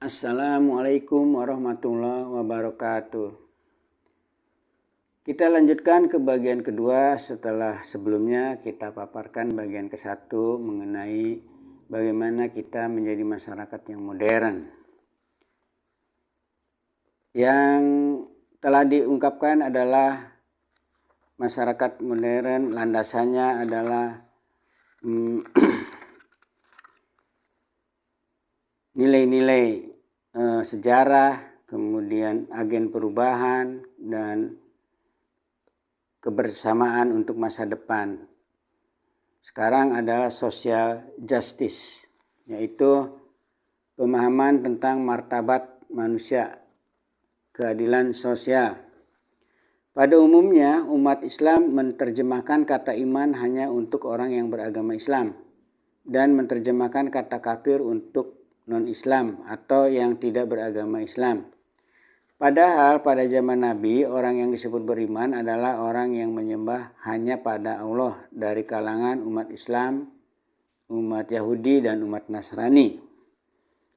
Assalamualaikum warahmatullahi wabarakatuh. Kita lanjutkan ke bagian kedua setelah sebelumnya kita paparkan bagian ke-1 mengenai bagaimana kita menjadi masyarakat yang modern. Yang telah diungkapkan adalah masyarakat modern landasannya adalah nilai-nilai sejarah, kemudian agen perubahan, dan kebersamaan untuk masa depan. Sekarang adalah social justice, yaitu pemahaman tentang martabat manusia, keadilan sosial. Pada umumnya, umat Islam menerjemahkan kata iman hanya untuk orang yang beragama Islam dan menerjemahkan kata kafir untuk non-Islam atau yang tidak beragama Islam. Padahal pada zaman Nabi, orang yang disebut beriman adalah orang yang menyembah hanya pada Allah dari kalangan umat Islam, umat Yahudi, dan umat Nasrani.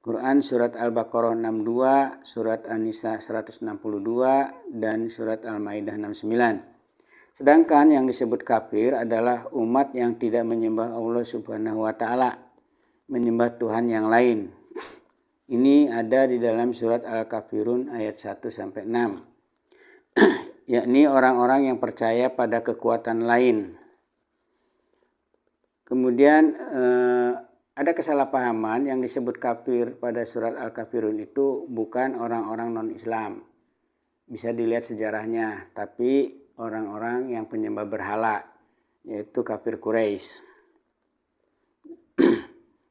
Quran Surat Al-Baqarah 62, Surat An-Nisa 162, dan Surat Al-Maidah 69. Sedangkan yang disebut kafir adalah umat yang tidak menyembah Allah Subhanahu wa Ta'ala, menyembah Tuhan yang lain. Ini ada di dalam surat Al-Kafirun ayat 1-6. Yakni orang-orang yang percaya pada kekuatan lain. Kemudian ada kesalahpahaman, yang disebut kafir pada surat Al-Kafirun itu bukan orang-orang non-Islam. Bisa dilihat sejarahnya, tapi orang-orang yang penyembah berhala, yaitu kafir Quraisy.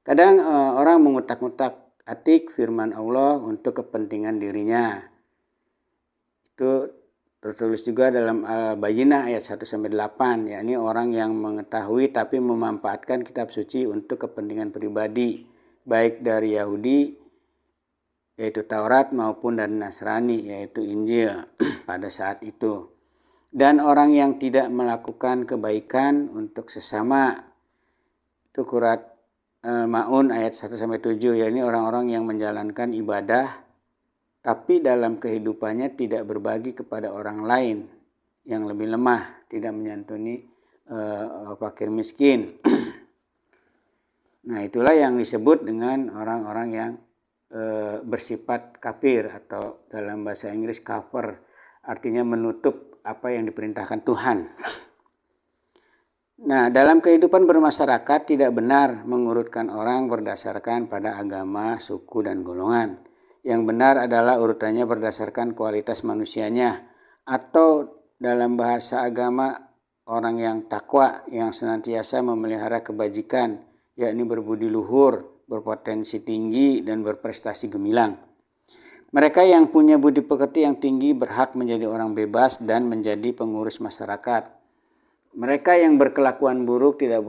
Kadang orang mengutak-ngutak atik firman Allah untuk kepentingan dirinya. Itu tertulis juga dalam Al-Bayyinah ayat 1-8, yakni orang yang mengetahui tapi memanfaatkan kitab suci untuk kepentingan pribadi, baik dari Yahudi yaitu Taurat maupun dari Nasrani yaitu Injil pada saat itu. Dan orang yang tidak melakukan kebaikan untuk sesama, itu Surat Al-Ma'un ayat 1-7, yakni orang-orang yang menjalankan ibadah tapi dalam kehidupannya tidak berbagi kepada orang lain yang lebih lemah, tidak menyantuni fakir miskin. Nah, itulah yang disebut dengan orang-orang yang bersifat kafir, atau dalam bahasa Inggris kafir, artinya menutup apa yang diperintahkan Tuhan. Nah, dalam kehidupan bermasyarakat tidak benar mengurutkan orang berdasarkan pada agama, suku, dan golongan. Yang benar adalah urutannya berdasarkan kualitas manusianya, atau dalam bahasa agama orang yang takwa, yang senantiasa memelihara kebajikan, yakni berbudi luhur, berpotensi tinggi, dan berprestasi gemilang. Mereka yang punya budi pekerti yang tinggi berhak menjadi orang bebas dan menjadi pengurus masyarakat. Mereka yang berkelakuan buruk tidak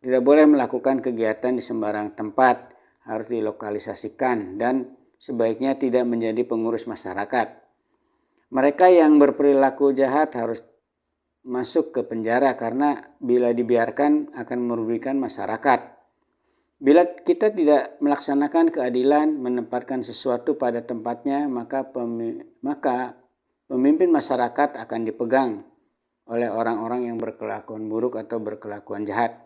boleh melakukan kegiatan di sembarang tempat, harus dilokalisasikan dan sebaiknya tidak menjadi pengurus masyarakat. Mereka yang berperilaku jahat harus masuk ke penjara karena bila dibiarkan akan merugikan masyarakat. Bila kita tidak melaksanakan keadilan, menempatkan sesuatu pada tempatnya, maka pemimpin masyarakat akan dipegang oleh orang-orang yang berkelakuan buruk atau berkelakuan jahat.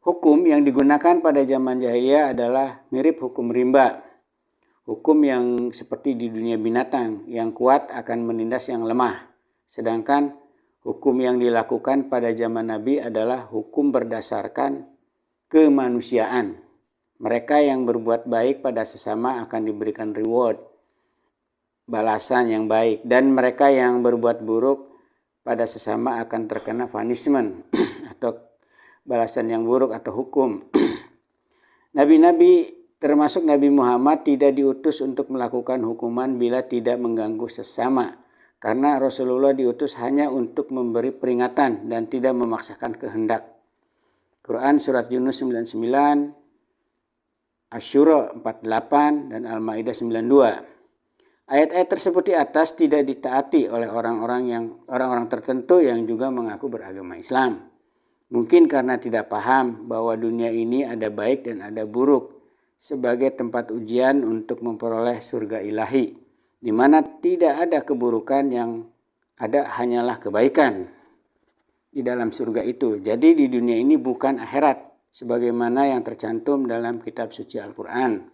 Hukum yang digunakan pada zaman jahiliyah adalah mirip hukum rimba. Hukum yang seperti di dunia binatang, yang kuat akan menindas yang lemah. Sedangkan hukum yang dilakukan pada zaman Nabi adalah hukum berdasarkan kemanusiaan. Mereka yang berbuat baik pada sesama akan diberikan reward, balasan yang baik. Dan mereka yang berbuat buruk pada sesama akan terkena punishment atau balasan yang buruk atau hukum. Nabi-nabi termasuk Nabi Muhammad tidak diutus untuk melakukan hukuman bila tidak mengganggu sesama, karena Rasulullah diutus hanya untuk memberi peringatan dan tidak memaksakan kehendak. Quran Surat Yunus 99, Asy-Syura 48, dan Al-Maidah 92. Ayat-ayat tersebut di atas tidak ditaati oleh orang-orang tertentu yang juga mengaku beragama Islam. Mungkin karena tidak paham bahwa dunia ini ada baik dan ada buruk, sebagai tempat ujian untuk memperoleh surga ilahi, di mana tidak ada keburukan, yang ada hanyalah kebaikan di dalam surga itu. Jadi di dunia ini bukan akhirat, sebagaimana yang tercantum dalam kitab suci Al-Quran.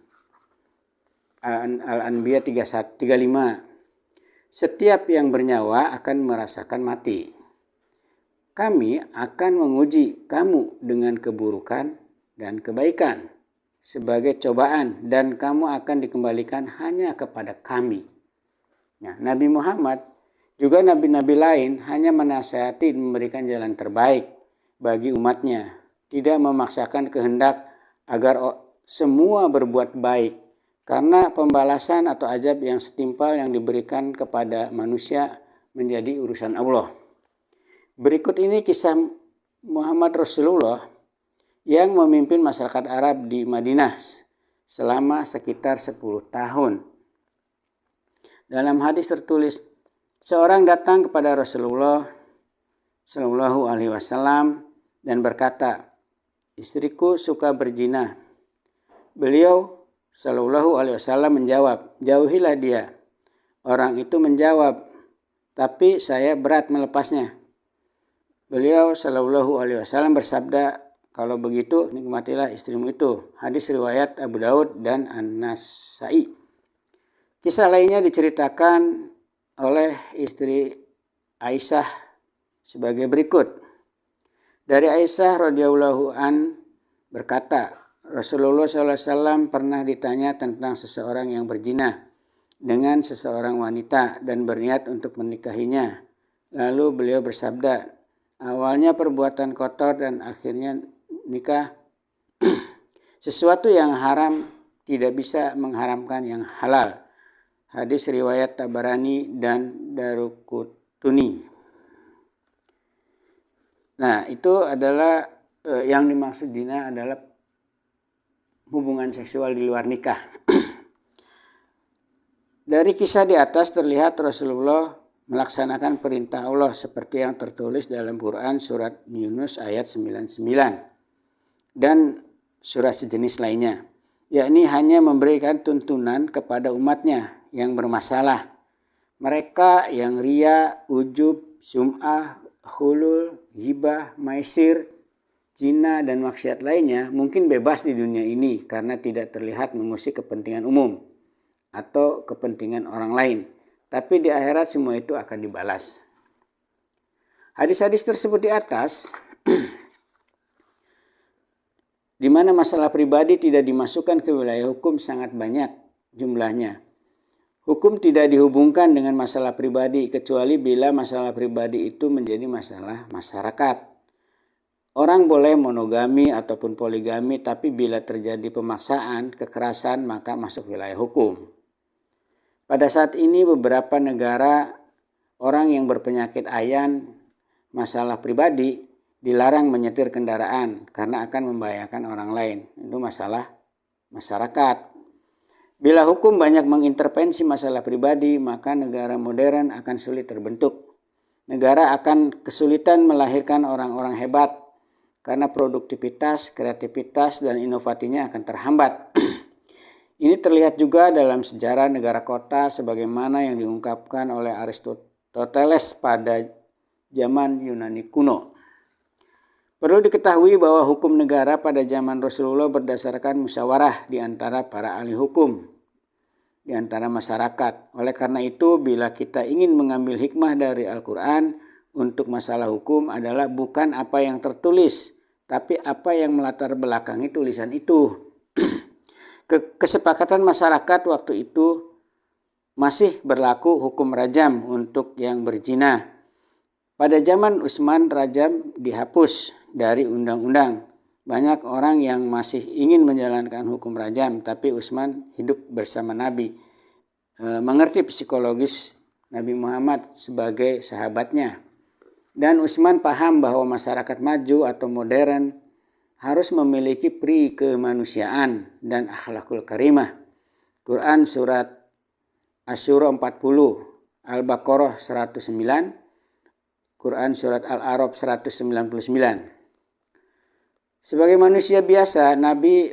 Al-Anbiya 35. Setiap yang bernyawa akan merasakan mati. Kami akan menguji kamu dengan keburukan dan kebaikan sebagai cobaan, dan kamu akan dikembalikan hanya kepada kami. Nah, Nabi Muhammad juga nabi-nabi lain hanya menasihati memberikan jalan terbaik bagi umatnya, tidak memaksakan kehendak agar semua berbuat baik, karena pembalasan atau azab yang setimpal yang diberikan kepada manusia menjadi urusan Allah. Berikut ini kisah Muhammad Rasulullah yang memimpin masyarakat Arab di Madinah selama sekitar 10 tahun. Dalam hadis tertulis, seorang datang kepada Rasulullah Shallallahu Alaihi Wasallam dan berkata, istriku suka berzina. Beliau Shallallahu Alaihi Wasallam menjawab, jauhilah dia. Orang itu menjawab, tapi saya berat melepasnya. Beliau Shallallahu Alaihi Wasallam bersabda, kalau begitu nikmatilah istrimu itu. Hadis riwayat Abu Daud dan An-Nasai. Kisah lainnya diceritakan oleh istri Aisyah sebagai berikut. Dari Aisyah radhiyallahu an berkata, Rasulullah SAW pernah ditanya tentang seseorang yang berzina dengan seseorang wanita dan berniat untuk menikahinya. Lalu beliau bersabda, awalnya perbuatan kotor dan akhirnya nikah. Sesuatu yang haram tidak bisa mengharamkan yang halal. Hadis riwayat Tabarani dan Daruqutni. Nah, itu adalah yang dimaksud zina adalah hubungan seksual di luar nikah. Dari kisah di atas terlihat Rasulullah melaksanakan perintah Allah seperti yang tertulis dalam Quran surat Yunus ayat 99 dan surat sejenis lainnya, yakni hanya memberikan tuntunan kepada umatnya yang bermasalah. Mereka yang ria, ujub, sum'ah, khulul, ghibah, maisir, zina dan maksiat lainnya mungkin bebas di dunia ini karena tidak terlihat mengusik kepentingan umum atau kepentingan orang lain. Tapi di akhirat semua itu akan dibalas. Hadis-hadis tersebut di atas di mana masalah pribadi tidak dimasukkan ke wilayah hukum sangat banyak jumlahnya. Hukum tidak dihubungkan dengan masalah pribadi kecuali bila masalah pribadi itu menjadi masalah masyarakat. Orang boleh monogami ataupun poligami, tapi bila terjadi pemaksaan, kekerasan, maka masuk wilayah hukum. Pada saat ini beberapa negara, orang yang berpenyakit ayan masalah pribadi dilarang menyetir kendaraan karena akan membahayakan orang lain. Itu masalah masyarakat. Bila hukum banyak mengintervensi masalah pribadi, maka negara modern akan sulit terbentuk. Negara akan kesulitan melahirkan orang-orang hebat karena produktivitas, kreativitas, dan inovasinya akan terhambat. Ini terlihat juga dalam sejarah negara kota sebagaimana yang diungkapkan oleh Aristoteles pada zaman Yunani kuno. Perlu diketahui bahwa hukum negara pada zaman Rasulullah berdasarkan musyawarah di antara para ahli hukum, di antara masyarakat. Oleh karena itu, bila kita ingin mengambil hikmah dari Al-Quran untuk masalah hukum adalah bukan apa yang tertulis, tapi apa yang melatar belakangi tulisan itu. Kesepakatan masyarakat waktu itu masih berlaku hukum rajam untuk yang berzina. Pada zaman Utsman, rajam dihapus dari undang-undang. Banyak orang yang masih ingin menjalankan hukum rajam, tapi Utsman hidup bersama Nabi, mengerti psikologis Nabi Muhammad sebagai sahabatnya. Dan Utsman paham bahwa masyarakat maju atau modern harus memiliki pri kemanusiaan dan akhlakul karimah. Quran surat Asy-Syura 40, Al-Baqarah 109, Quran surat Al-A'raf 199. Sebagai manusia biasa, Nabi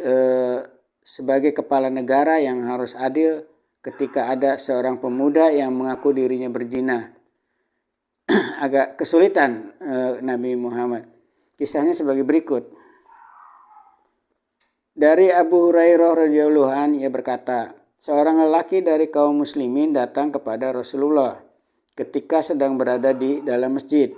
sebagai kepala negara yang harus adil ketika ada seorang pemuda yang mengaku dirinya berzina. Agak kesulitan Nabi Muhammad. Kisahnya sebagai berikut. Dari Abu Hurairah radhiyallahu anhu, ia berkata, seorang lelaki dari kaum muslimin datang kepada Rasulullah ketika sedang berada di dalam masjid.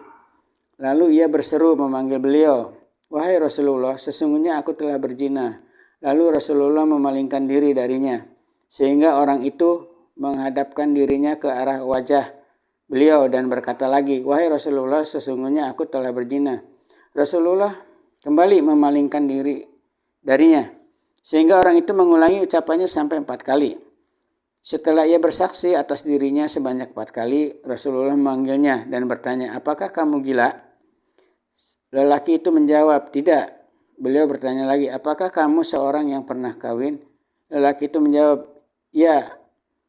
Lalu ia berseru memanggil beliau, "Wahai Rasulullah, sesungguhnya aku telah berzina." Lalu Rasulullah memalingkan diri darinya, sehingga orang itu menghadapkan dirinya ke arah wajah beliau dan berkata lagi, "Wahai Rasulullah, sesungguhnya aku telah berzina." Rasulullah kembali memalingkan diri darinya, sehingga orang itu mengulangi ucapannya sampai 4 kali. Setelah ia bersaksi atas dirinya sebanyak 4 kali, Rasulullah memanggilnya dan bertanya, "Apakah kamu gila?" Lelaki itu menjawab, "Tidak." Beliau bertanya lagi, "Apakah kamu seorang yang pernah kawin?" Lelaki itu menjawab, "Ya."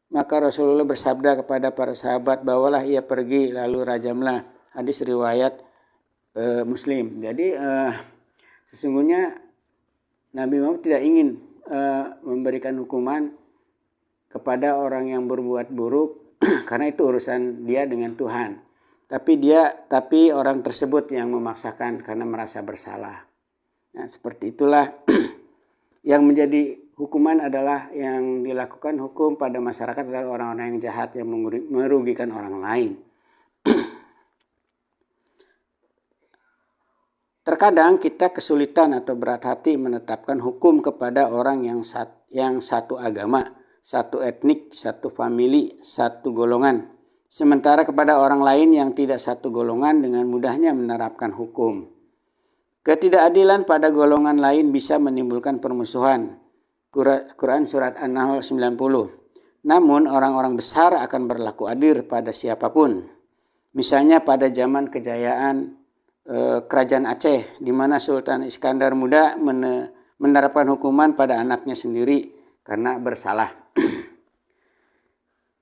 Maka Rasulullah bersabda kepada para sahabat, "Bawalah ia pergi lalu rajamlah." Hadis riwayat Muslim. Jadi sesungguhnya Nabi Muhammad tidak ingin memberikan hukuman kepada orang yang berbuat buruk karena itu urusan dia dengan Tuhan. Tapi orang tersebut yang memaksakan karena merasa bersalah. Nah, seperti itulah yang menjadi hukuman adalah yang dilakukan hukum pada masyarakat adalah orang-orang yang jahat yang merugikan orang lain. Terkadang kita kesulitan atau berat hati menetapkan hukum kepada orang yang satu agama, satu etnik, satu famili, satu golongan. Sementara kepada orang lain yang tidak satu golongan dengan mudahnya menerapkan hukum. Ketidakadilan pada golongan lain bisa menimbulkan permusuhan. Quran Surat An-Nahl 90. Namun orang-orang besar akan berlaku adil pada siapapun. Misalnya pada zaman kejayaan Kerajaan Aceh, di mana Sultan Iskandar Muda menerapkan hukuman pada anaknya sendiri karena bersalah.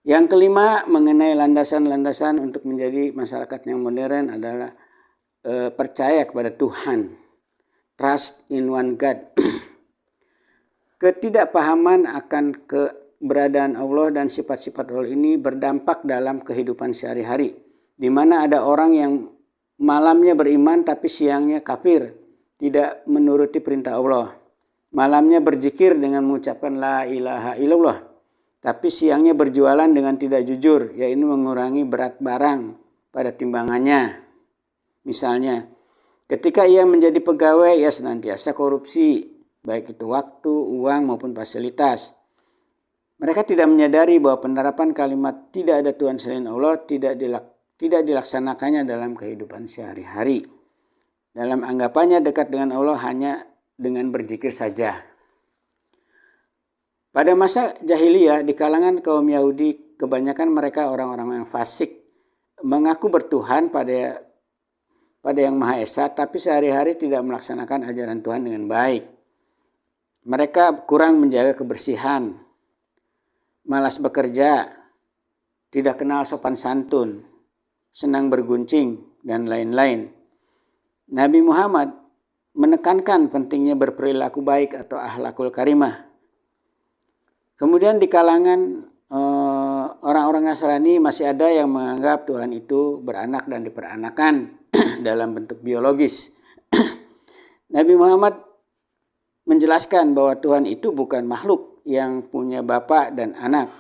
Yang kelima, mengenai landasan-landasan untuk menjadi masyarakat yang modern adalah percaya kepada Tuhan. Trust in one God. Ketidakpahaman akan keberadaan Allah dan sifat-sifat Allah ini berdampak dalam kehidupan sehari-hari, di mana ada orang yang malamnya beriman tapi siangnya kafir, tidak menuruti perintah Allah. Malamnya berzikir dengan mengucapkan la ilaha illallah, tapi siangnya berjualan dengan tidak jujur, yaitu mengurangi berat barang pada timbangannya. Misalnya, ketika ia menjadi pegawai, ia senantiasa korupsi, baik itu waktu, uang maupun fasilitas. Mereka tidak menyadari bahwa penerapan kalimat tidak ada Tuhan selain Allah tidak dilaksanakannya dalam kehidupan sehari-hari. Dalam anggapannya dekat dengan Allah hanya dengan berzikir saja. Pada masa jahiliyah di kalangan kaum Yahudi, kebanyakan mereka orang-orang yang fasik, mengaku bertuhan pada Yang Maha Esa, tapi sehari-hari tidak melaksanakan ajaran Tuhan dengan baik. Mereka kurang menjaga kebersihan, malas bekerja, tidak kenal sopan santun, senang berguncing, dan lain-lain. Nabi Muhammad menekankan pentingnya berperilaku baik atau akhlakul karimah. Kemudian di kalangan orang-orang Nasrani masih ada yang menganggap Tuhan itu beranak dan diperanakan dalam bentuk biologis. Nabi Muhammad menjelaskan bahwa Tuhan itu bukan makhluk yang punya bapa dan anak.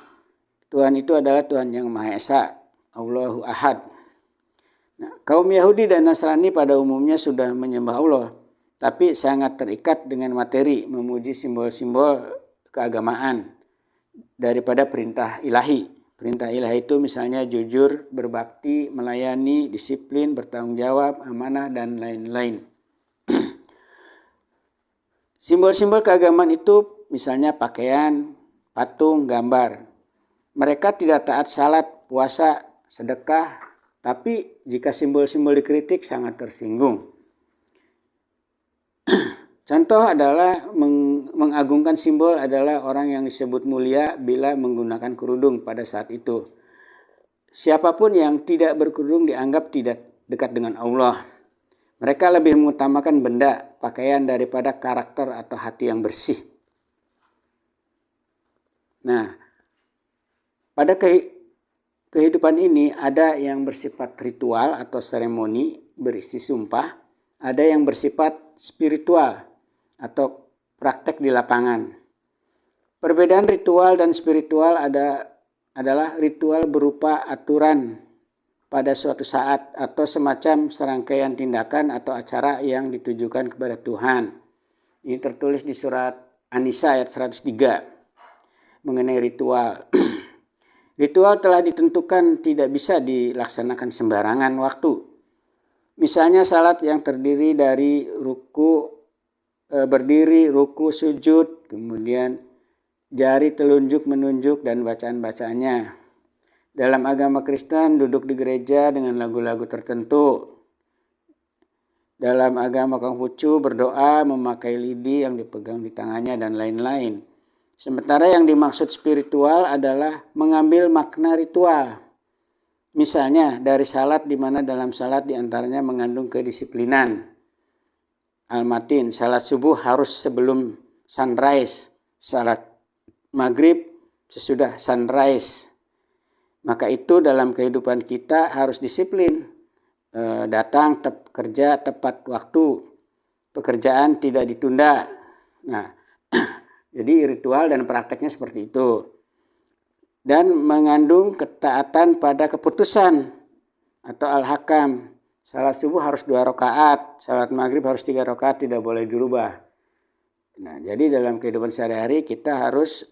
Tuhan itu adalah Tuhan yang Maha Esa, Allahu Ahad. Nah, kaum Yahudi dan Nasrani pada umumnya sudah menyembah Allah, tapi sangat terikat dengan materi, memuji simbol-simbol keagamaan daripada perintah ilahi. Perintah ilahi itu misalnya jujur, berbakti, melayani, disiplin, bertanggung jawab, amanah, dan lain-lain. Simbol-simbol keagamaan itu misalnya pakaian, patung, gambar. Mereka tidak taat salat, puasa, sedekah, tapi jika simbol-simbol dikritik sangat tersinggung. Contoh adalah mengagungkan simbol adalah orang yang disebut mulia bila menggunakan kerudung pada saat itu. Siapapun yang tidak berkerudung dianggap tidak dekat dengan Allah. Mereka lebih mengutamakan benda, pakaian daripada karakter atau hati yang bersih. Nah, pada kehidupan ini ada yang bersifat ritual atau seremoni berisi sumpah, ada yang bersifat spiritual atau praktek di lapangan. Perbedaan ritual dan spiritual adalah ritual berupa aturan pada suatu saat atau semacam serangkaian tindakan atau acara yang ditujukan kepada Tuhan. Ini tertulis di surat An-Nisa ayat 103 mengenai ritual. Ritual telah ditentukan tidak bisa dilaksanakan sembarangan waktu. Misalnya salat yang terdiri dari berdiri, ruku, sujud, kemudian jari telunjuk menunjuk dan bacaan-bacaannya. Dalam agama Kristen duduk di gereja dengan lagu-lagu tertentu. Dalam agama Konghucu berdoa memakai lidi yang dipegang di tangannya dan lain-lain. Sementara yang dimaksud spiritual adalah mengambil makna ritual. Misalnya dari salat, di mana dalam salat diantaranya mengandung kedisiplinan. Al-Matin, salat subuh harus sebelum sunrise, salat maghrib sesudah sunrise. Maka itu dalam kehidupan kita harus disiplin. Datang kerja tepat waktu, pekerjaan tidak ditunda. Nah, jadi ritual dan prakteknya seperti itu. Dan mengandung ketaatan pada keputusan atau al-hakam. Salat subuh harus 2 rakaat, salat maghrib harus 3 rakaat, tidak boleh dirubah. Nah, jadi dalam kehidupan sehari-hari kita harus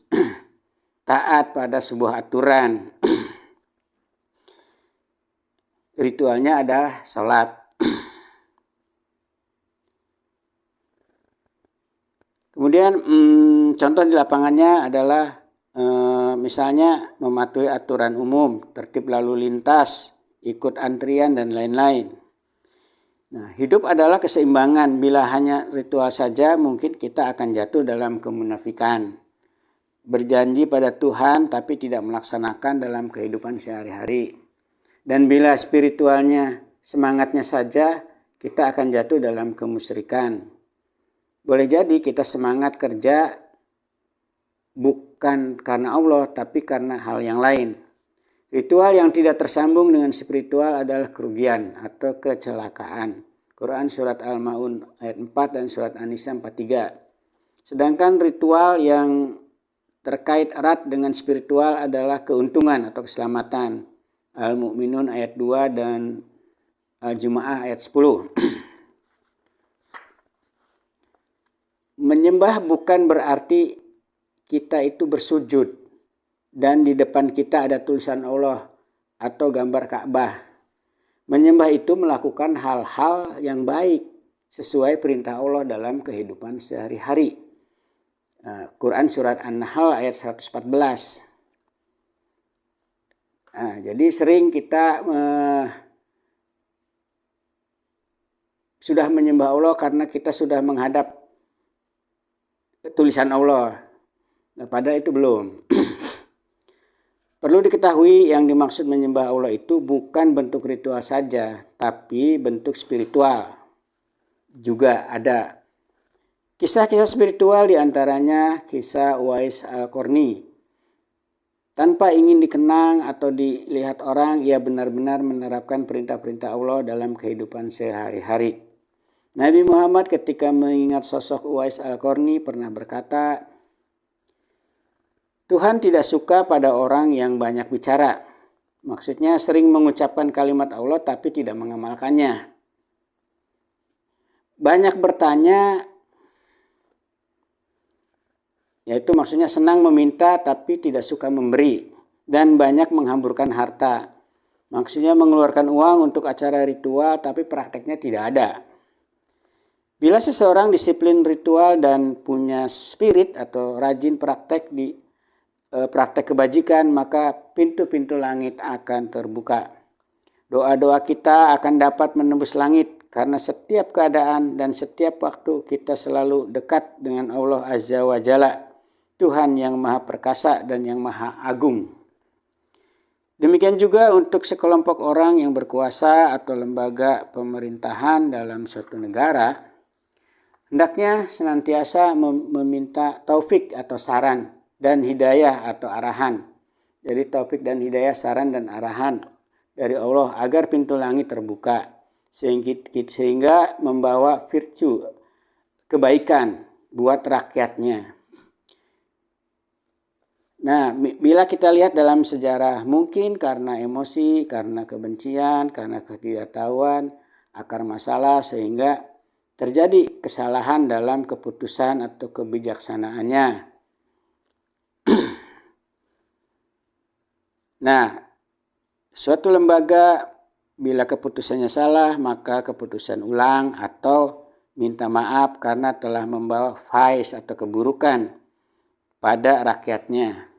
taat pada sebuah aturan. Ritualnya adalah salat. Kemudian contoh di lapangannya adalah misalnya mematuhi aturan umum, tertib lalu lintas, ikut antrian dan lain-lain. Nah, hidup adalah keseimbangan. Bila hanya ritual saja, mungkin kita akan jatuh dalam kemunafikan. Berjanji pada Tuhan tapi tidak melaksanakan dalam kehidupan sehari-hari. Dan bila spiritualnya, semangatnya saja, kita akan jatuh dalam kemusyrikan. Boleh jadi kita semangat kerja bukan karena Allah, tapi karena hal yang lain. Ritual yang tidak tersambung dengan spiritual adalah kerugian atau kecelakaan. Quran surat Al-Ma'un ayat 4 dan surat An-Nisa 43. Sedangkan ritual yang terkait erat dengan spiritual adalah keuntungan atau keselamatan. Al-Mu'minun ayat 2 dan Al-Jumu'ah ayat 10. Menyembah bukan berarti kita itu bersujud dan di depan kita ada tulisan Allah atau gambar Ka'bah. Menyembah itu melakukan hal-hal yang baik sesuai perintah Allah dalam kehidupan sehari-hari. Quran surat An-Nahl ayat 114. Nah, jadi sering kita sudah menyembah Allah karena kita sudah menghadap tulisan Allah. Nah, padahal itu belum. Perlu diketahui yang dimaksud menyembah Allah itu bukan bentuk ritual saja, tapi bentuk spiritual juga ada. Kisah-kisah spiritual diantaranya kisah Uwais Al-Qarni. Tanpa ingin dikenang atau dilihat orang, ia benar-benar menerapkan perintah-perintah Allah dalam kehidupan sehari-hari. Nabi Muhammad ketika mengingat sosok Uwais Al-Qarni pernah berkata, Tuhan tidak suka pada orang yang banyak bicara. Maksudnya sering mengucapkan kalimat Allah tapi tidak mengamalkannya. Banyak bertanya, yaitu maksudnya senang meminta tapi tidak suka memberi. Dan banyak menghamburkan harta. Maksudnya mengeluarkan uang untuk acara ritual tapi prakteknya tidak ada. Bila seseorang disiplin ritual dan punya spirit atau rajin praktek kebajikan, maka pintu-pintu langit akan terbuka. Doa-doa kita akan dapat menembus langit karena setiap keadaan dan setiap waktu kita selalu dekat dengan Allah Azza wa Jalla, Tuhan yang Maha Perkasa dan yang Maha Agung. Demikian juga untuk sekelompok orang yang berkuasa atau lembaga pemerintahan dalam suatu negara, hendaknya senantiasa meminta taufik atau saran dan hidayah atau arahan. Jadi taufik dan hidayah, saran dan arahan dari Allah agar pintu langit terbuka sehingga membawa virtue, kebaikan buat rakyatnya. Nah, bila kita lihat dalam sejarah, mungkin karena emosi, karena kebencian, karena ketidaktahuan, akar masalah, sehingga terjadi kesalahan dalam keputusan atau kebijaksanaannya. Nah, suatu lembaga bila keputusannya salah, maka keputusan ulang atau minta maaf karena telah membawa vice atau keburukan pada rakyatnya.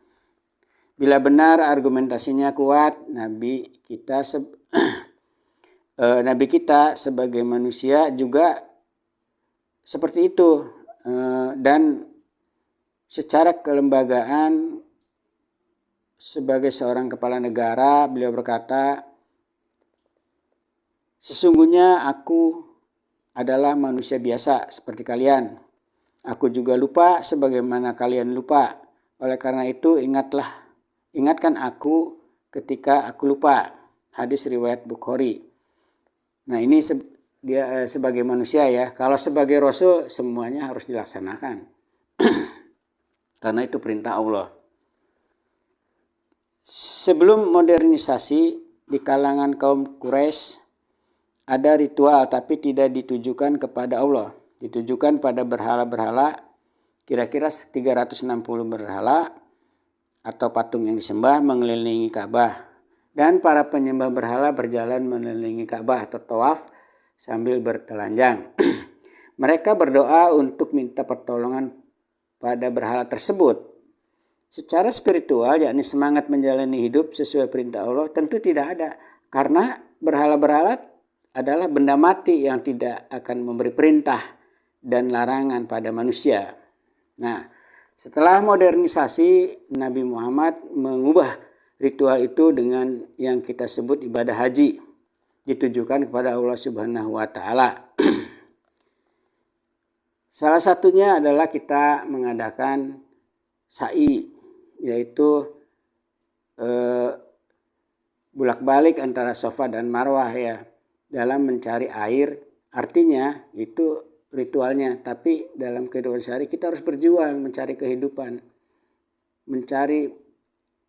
Bila benar argumentasinya kuat, Nabi kita sebagai manusia juga seperti itu. Dan secara kelembagaan sebagai seorang kepala negara, beliau berkata, sesungguhnya aku adalah manusia biasa seperti kalian. Aku juga lupa sebagaimana kalian lupa. Oleh karena itu ingatkan aku ketika aku lupa. Hadis riwayat Bukhari. Nah, ini dia sebagai manusia ya. Kalau sebagai Rasul semuanya harus dilaksanakan. Karena itu perintah Allah. Sebelum modernisasi di kalangan kaum Quraisy ada ritual tapi tidak ditujukan kepada Allah. Ditujukan pada berhala-berhala, kira-kira 360 berhala atau patung yang disembah mengelilingi Ka'bah. Dan para penyembah berhala berjalan mengelilingi Ka'bah atau tawaf sambil bertelanjang. Mereka berdoa untuk minta pertolongan pada berhala tersebut. Secara spiritual, yakni semangat menjalani hidup sesuai perintah Allah, tentu tidak ada. Karena berhala-berhala adalah benda mati yang tidak akan memberi perintah dan larangan pada manusia. Nah, setelah modernisasi, Nabi Muhammad mengubah ritual itu dengan yang kita sebut ibadah haji, ditujukan kepada Allah Subhanahu wa Ta'ala. Salah satunya adalah kita mengadakan sa'i, yaitu bolak-balik antara Safa dan Marwah ya, dalam mencari air. Artinya itu ritualnya, tapi dalam kehidupan sehari kita harus berjuang mencari kehidupan, mencari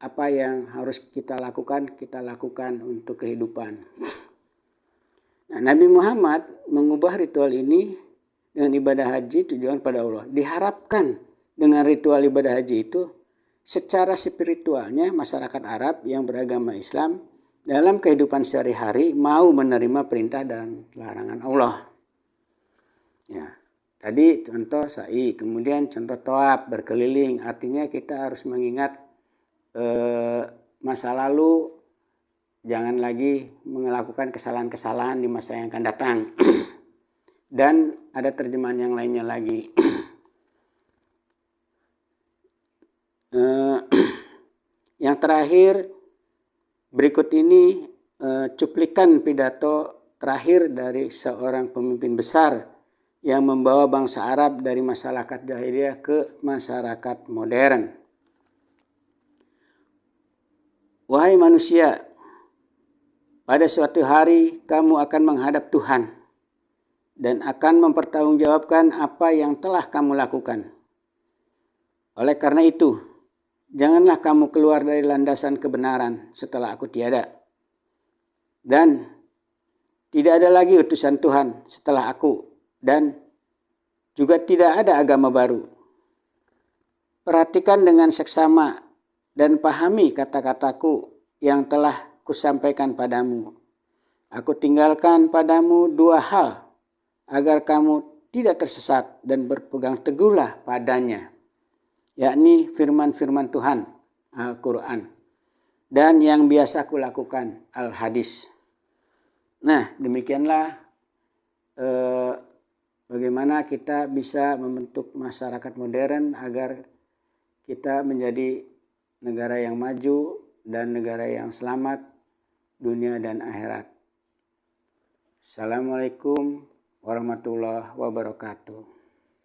apa yang harus kita lakukan untuk kehidupan. Nah, Nabi Muhammad mengubah ritual ini dengan ibadah haji tujuan pada Allah. Diharapkan dengan ritual ibadah haji itu secara spiritualnya masyarakat Arab yang beragama Islam dalam kehidupan sehari-hari mau menerima perintah dan larangan Allah. Ya, tadi contoh sa'i, kemudian contoh tawaf berkeliling, artinya kita harus mengingat masa lalu, jangan lagi melakukan kesalahan-kesalahan di masa yang akan datang. Dan ada terjemahan yang lainnya lagi. Yang terakhir, berikut ini cuplikan pidato terakhir dari seorang pemimpin besar yang membawa bangsa Arab dari masyarakat jahiliyah ke masyarakat modern. Wahai manusia, pada suatu hari kamu akan menghadap Tuhan dan akan mempertanggungjawabkan apa yang telah kamu lakukan. Oleh karena itu, janganlah kamu keluar dari landasan kebenaran setelah aku tiada. Dan tidak ada lagi utusan Tuhan setelah aku. Dan juga tidak ada agama baru. Perhatikan dengan seksama dan pahami kata-kataku yang telah kusampaikan padamu. Aku tinggalkan padamu dua hal agar kamu tidak tersesat dan berpegang teguhlah padanya, yakni firman-firman Tuhan, Al-Quran, dan yang biasa kulakukan, Al-Hadis. Nah, demikianlah bagaimana kita bisa membentuk masyarakat modern agar kita menjadi negara yang maju dan negara yang selamat dunia dan akhirat. Assalamualaikum warahmatullahi wabarakatuh.